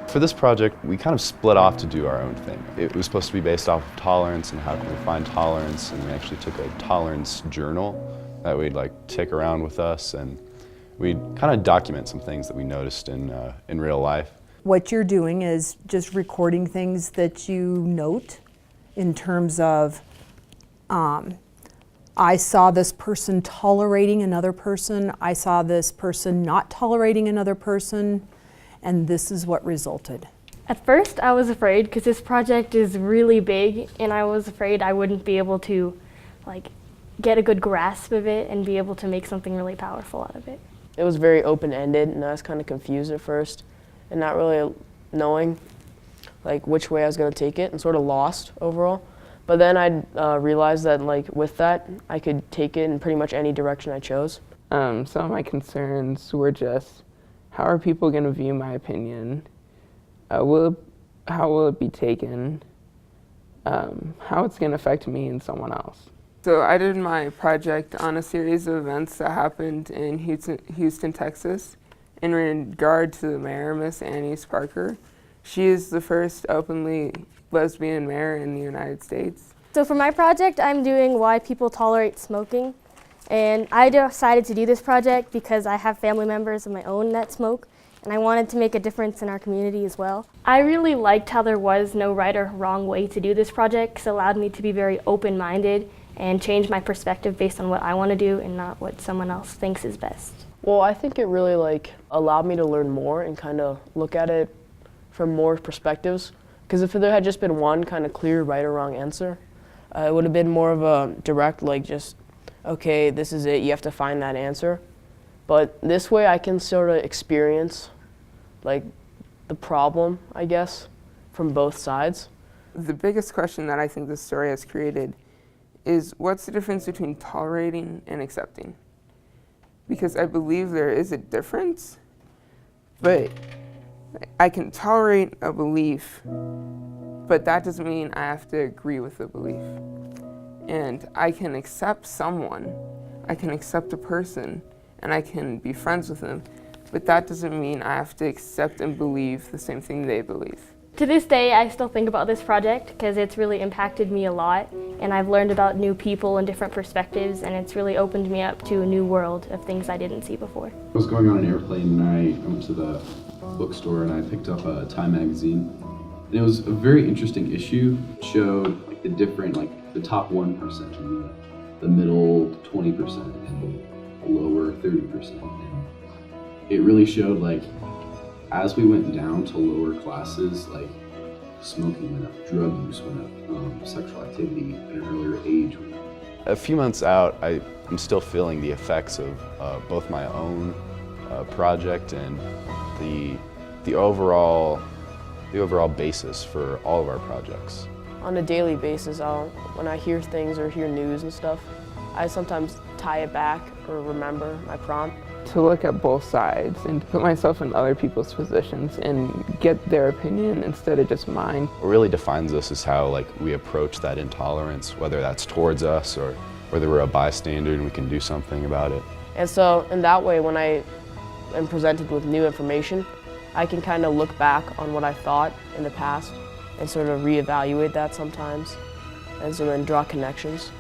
For this project, we kind of split off to do our own thing. It was supposed to be based off of tolerance and how can we find tolerance, and we actually took a tolerance journal that we'd take around with us, and we'd kind of document some things that we noticed in real life. What you're doing is just recording things that you note in terms of, I saw this person tolerating another person, I saw this person not tolerating another person, and this is what resulted. At first I was afraid because this project is really big, and I was afraid I wouldn't be able to get a good grasp of it and be able to make something really powerful out of it. It was very open-ended, and I was kind of confused at first and not really knowing which way I was going to take it, and sort of lost overall. But then I realized that with that I could take it in pretty much any direction I chose. Some of my concerns were just, how are people going to view my opinion? How will it be taken? How it's going to affect me and someone else. So I did my project on a series of events that happened in Houston, Texas, in regard to the mayor, Miss Annise Parker. She is the first openly lesbian mayor in the United States. So for my project, I'm doing why people tolerate smoking. And I decided to do this project because I have family members of my own that smoke, and I wanted to make a difference in our community as well. I really liked how there was no right or wrong way to do this project, because it allowed me to be very open-minded and change my perspective based on what I want to do and not what someone else thinks is best. Well, I think it really allowed me to learn more and kind of look at it from more perspectives, because if there had just been one kind of clear right or wrong answer, it would have been more of a direct just, okay, this is it, you have to find that answer. But this way I can sort of experience the problem, I guess, from both sides. The biggest question that I think this story has created is, what's the difference between tolerating and accepting? Because I believe there is a difference, but I can tolerate a belief, but that doesn't mean I have to agree with the belief. And I can accept someone, I can accept a person, and I can be friends with them, but that doesn't mean I have to accept and believe the same thing they believe. To this day, I still think about this project because it's really impacted me a lot, and I've learned about new people and different perspectives, and it's really opened me up to a new world of things I didn't see before. I was going on an airplane and I went to the bookstore and I picked up a Time magazine. And it was a very interesting issue. It showed the different, the top 1% and the middle 20% and the lower 30%. And it really showed as we went down to lower classes, smoking went up, drug use went up, sexual activity at an earlier age went up. A few months out, I'm still feeling the effects of both my own project and the overall basis for all of our projects. On a daily basis, when I hear things or hear news and stuff, I sometimes tie it back or remember my prompt. To look at both sides and to put myself in other people's positions and get their opinion instead of just mine. What really defines us is how we approach that intolerance, whether that's towards us or whether we're a bystander and we can do something about it. And so in that way, when I am presented with new information, I can kind of look back on what I thought in the past and sort of reevaluate that sometimes, and so then draw connections.